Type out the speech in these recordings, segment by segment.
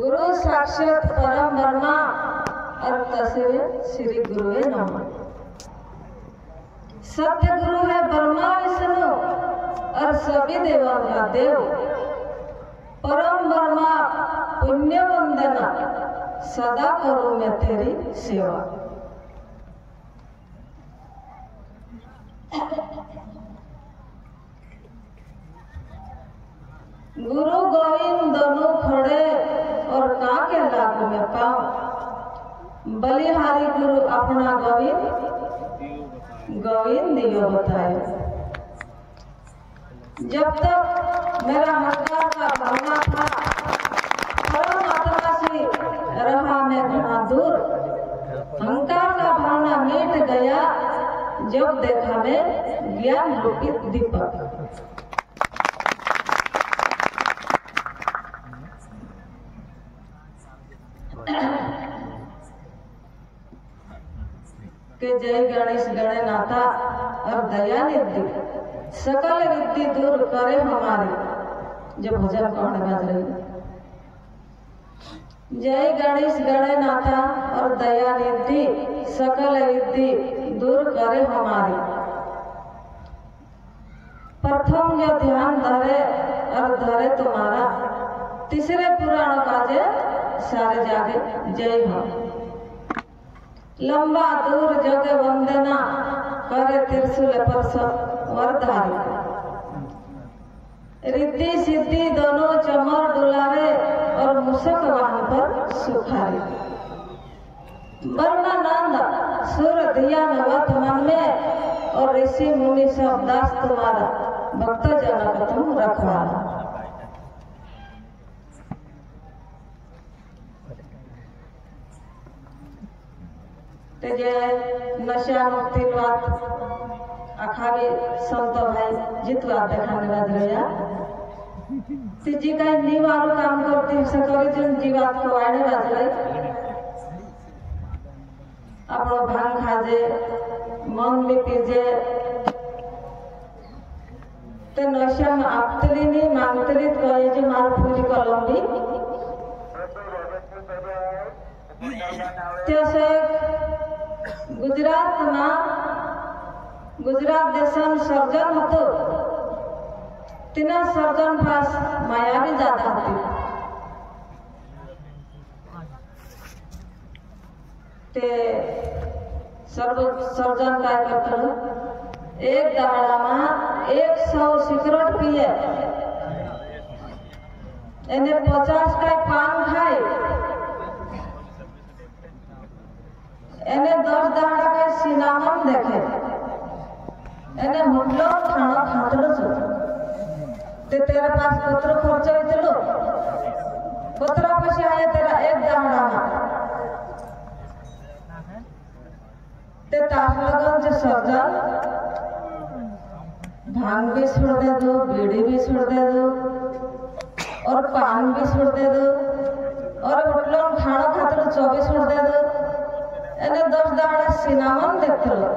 गुरु साक्षात परम ब्रह्मा और तस्वीर श्री गुरु है नमः। सत्य गुरु है ब्रह्मा विष्णु और सभी देवों का देव। परम ब्रह्मा पुण्य वंदना सदा करूं मैं तेरी सेवा। गुरु गोविंद दोनों खड़े और काके लाग में पाऊं। बलिहारी गुरु अपना गोविंद दियो बताए। जब तक मेरा हकार का भावना था परमात्मा से रहा मैं घना दूर। अहंकार का भावना मिट गया जब देखा मैं ज्ञान रूपी दीपक। के जय गणेश गणनाथा और दया निधि सकल विद्धि दूर करे हमारी। जब भजन कौन बज रही। जय गणेश गणनाथा और दया निधि सकल विद्धि दूर करे हमारी। प्रथम जो ध्यान धरे और धरे तुम्हारा। तीसरे पुराण काजे सारे जागे जय हो। लंबा दूर जग वंदना करे त्रिशूल पर वरधारी। रिद्धि सिद्धि दोनों चमर डुलारे और मुसक वाहन पर सुखारी। वर्णानंद सुर दिया नवत मन में और ऋषि मुनि सब दास तुम्हारा। भक्त जनक तुम रखवाला। नशा मुक्ति बात अखावी संत भाई जितवा देखाने बाद रहा। जी का निवारो काम करती सकरी जन जीवात को आने बाजले। अपनो भांग खाजे मन भी पीजे। तो नशा में आपतली नहीं मांगतली तो ये जो मार पूरी कलम्बी। त्यासे गुजरात देशन सर्जन हतो। तिना सर्जन पास माया भी ज्यादा होती। ते सर्जन काय करते एक दहाड़ा में 100 सिगरेट पिए। इन्हें 50 का पान खाए। इन्हें 10 दहाड़ा का सिनेमा देखे। इन्हें मुल्लो खाना खातलो चो। ते तेरे पास पत्र खर्चा इतलो। पत्र पैसे आए तेरा एक दहाड़ा में। ते ताश लगन जो सर्जन भांग भी छोड़ दे दो, बीड़ी भी छोड़ दे दो और पान भी छोड़ दे दो और होटलों खाना खातलो चो भी छोड़ दे दो। इन्हें 10 दहाड़ा सिनेमा देखते लो।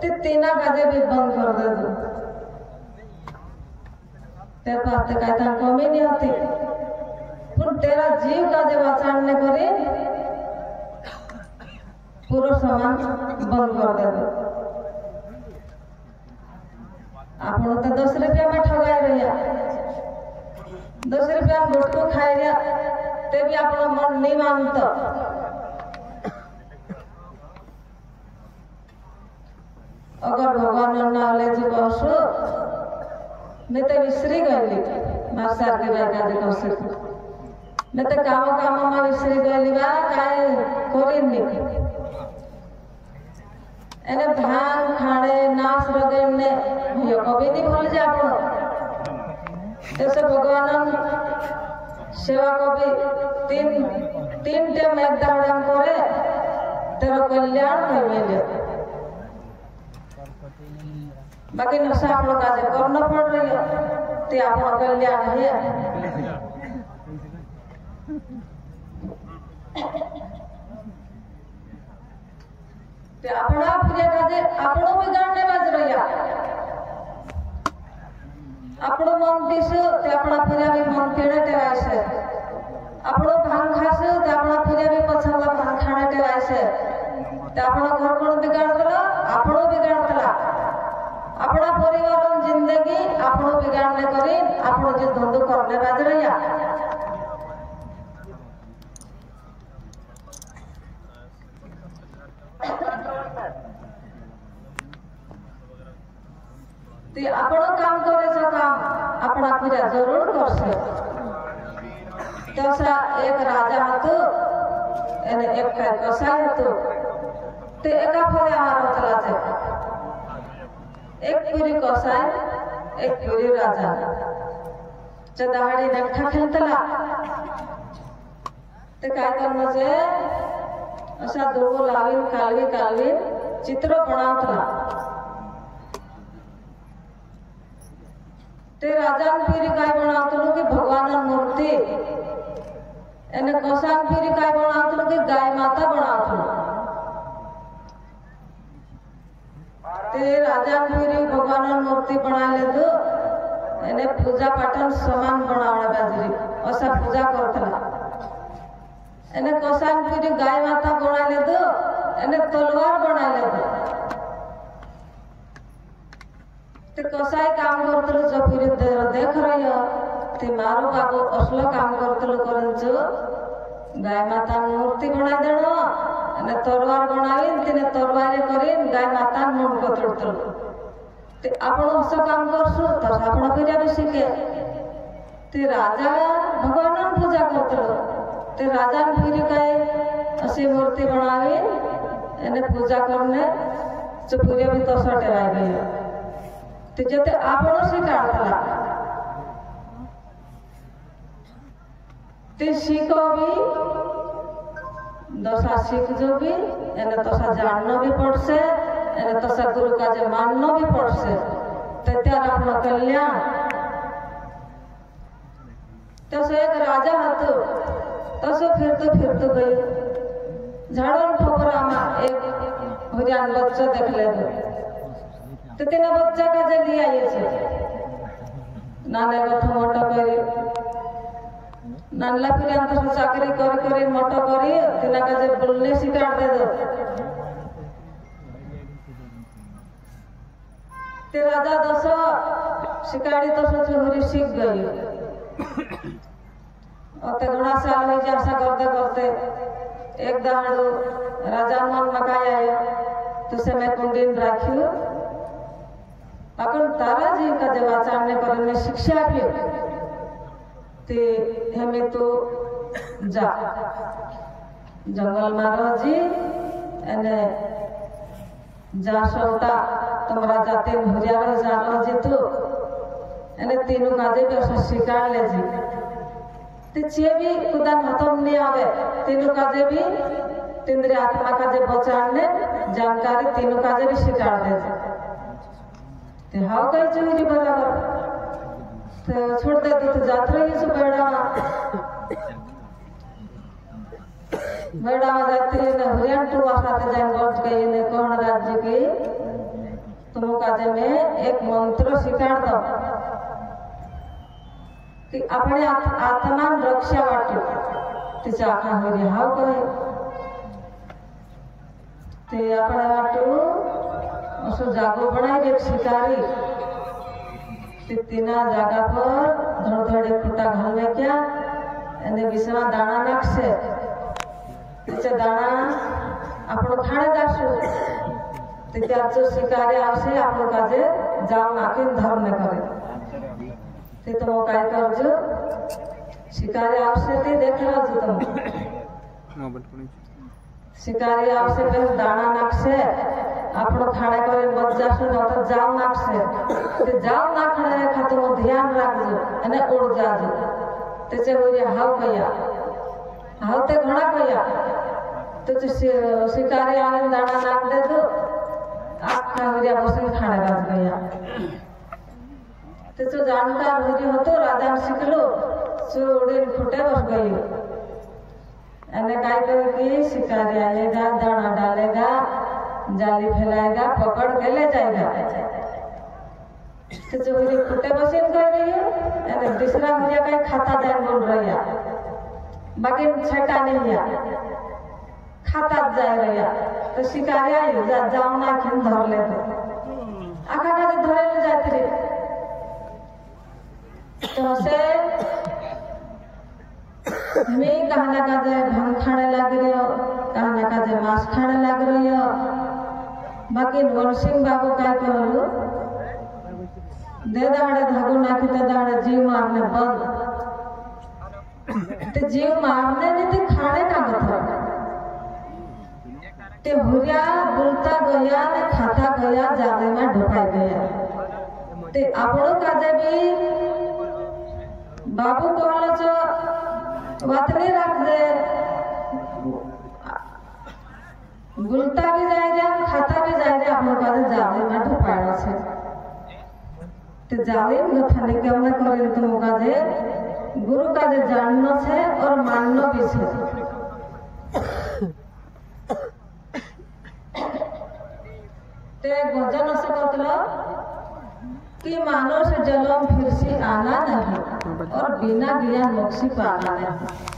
ते तीना काजे भी बंद कर दे दो। तेरे पास ते कहता कमी नहीं होती। पर तेरा जीव काजे बचाने करी पूरा सामान बंद कर दे दो। आपने तो 10 रुपया में ठगाए रहा। 10 रुपया में गुटको खाए रहा। ते भी अपना मन नहीं मानता। अगर भगवान ना ले जो कहसो मैं तो विसरी गई। मास्टर के बाइका जे कहसे मैं तो काम में विसरी गई बा काय कोरी नहीं। एने भांग खाने नाच रगड़ने यो कभी नहीं भूल जा आपण। जैसे भगवान सेवा कभी तीन टाइम एक दहाड़ा करे तेरा कल्याण करेंगे। बाकी नशा आप लोग आज करना पड़ रही है। ते आप कल्याण है। ते अपना पूजा काजे अपनो बिगाड़ने बाज रही है। अपनो मन दिसो ते अपना पूजा भी मन केड़े तेरा से આપણો ભાંગ ખાશે તો આપણા પૂજા બી પછાડલા ભાંગ ખાણા ટેવાય છે તે આપણો ઘર કોણ બિગાડતલા આપણો બિગાડતલા આપણા પરિવારનો જિંદગી આપણો બિગાડને કરી આપણો જે ધંધો કરને બાજ રહ્યા ते આપણો કામ કરે છે કામ આપણા પૂજા જરૂર કરશે તસા એક રાજા હતો એને એક કસાઈ હતો તે એકા ફરે આહાર ચલા છે एक पुरी कसाई एक पुरी राजा चदाहडी नखा खेळतला ते काय करण्याचे अशा दोघं लावीन कालवीन चित्र बनावतला ते राजान फिरी काय बनावतलो की भगवान मूर्ति एने कसान फिरी काय बनावतलो की गाय माता बनावतलो ते राजा फिरी भगवान मूर्ति बनाले दो एने पूजा पाठन समान बनावणे बाजरी असा पूजा करतला एने कसान फिरी गाय माता बनाले दो एने तलवार बनाले दो ते कसाई काम करतलो जो फिरी देख रही ते मारो बाबू असलो काम करतलो करंच गाय माता मूर्ति बना देणो અને તરવાર બનાવીને તેને તરવારે કરીને ગાય માતાને મન કતરતો તે આપણો અસર કામ કરશું તો આપણો પૂજા બી શીખે તે રાજા ભગવાનની પૂજા કરતો તે રાજાને ફીરી કાય અસી મૂર્તિ બનાવી એને પૂજા કરીને જો પૂજા બી તો સટેવાઈ ગઈ તે જતે આપણો શીખાડતા તે શીખો બી दशा सीख जो भी एने तसा जानना भी पड़से एने तसा गुरु का जे मानना भी पड़से त्यार अपना कल्याण तसे एक राजा हतो तसो फिरतो गई झाड़न ठोकरा में एक भुजान बच्चा देख ले तो तेना बच्चा का जे लिया ये छे नाने बथ मोटा करे नानला फिर अंत चाकरी कर मोटो करी तिना का जे बोलने सिखाड़ दे दो ते राजा दस शिकारी तो चोरी सीख गई और ते घना साल हो जा ऐसा करते एक दाड़ो राजा मन मकाया आयो तुसे मैं कुंडीन राखियो अपन तारा जी का जब आचरण करने शिक्षा आपियो ते हमें तो जा जंगल में रही एने जा सोटा तुम्हारा जाते भुजा जा रही तो एने तीनों काजे भी ऐसा शिकार ले जी ते चे भी खुदा खत्म नहीं आवे तीनों काजे भी तिंद्री आत्मा काजे बचाने जानकारी तीनों काजे भी शिकार ले जी ते हाउ कई चोरी बराबर तो छोड़ दे तो जात रही सो बेड़ा में जाती ने हरियाण टू आसाते जान लौट गई ने कौन राज्य की तुम काजे में एक मंत्र सिखाड़ दो कि अपने आत्मा रक्षा वाटो तिचा आखा हो रे हाव कहे ते अपने वाटो असो जागो बनाई एक शिकारी तीना जगह पर धड़धड़े फूटा घालने क्या एने बिसना दाना नाखसे तिचे दाना आपनो खाणे जाशु तिचे जो शिकारी आवशे आपनो काजे जाव नाखीन धर्म ने करे ते तो काय करजो शिकारी आवशे ते देख राजो तुम शिकारी आवशे पहले दाना नाखसे आपनो खाने करे मत जाशु न तो जाव नाखसे ते जाव नाखणे खातो ध्यान राखजो अने उड़ जाजो तेचे होरी हाव कया हाव ते घणा कया तो शिकारी आने दाना नाख दे दो आखा होरिया बसन खाने राज गया ते जो जानकार होरी होतो राजा शिकलो सो उड़ीन फुटे बस गई अने काय कहे शिकारी आएगा दाना डालेगा जाली फैलाएगा पकड़ के ले जाएगा तो जो फुटे बसीन कर रही है दूसरा हो जाएगा खाता जान बोल रही है बाकी छटा नहीं या खाता जाए गया तो शिकारिया जाओ ना खिन धर ले तो आखा का धरे ले जाते रे तो से मैं कहना का जाए भांग खाने लग रही हो कहना का जाए मांस खाने लग रही हो बाकी नरसिंह बाबू का कहलू दे दाड़े धागो नाखी दे दाड़े जीव मारने बंद ते जीव मारने नहीं ते खाने का कथा ते हुरिया बुलता गया ने खाता गया जाले में ढुका गया ते आपनो काजे भी बाबू कहलो जो वातनी रख दे बुलता भी जाए रे खाता भी जाए रे आपनो काजे जाले में ढुकाड़ा छे ते जाले में थाने के हमने करे तो काजे गुरु काजे जाननो छे और माननो भी छे ते भजन से कहतलो कि मानो से जलम फिर से आना नहीं और बिना ज्ञान मोक्ष पाना नहीं।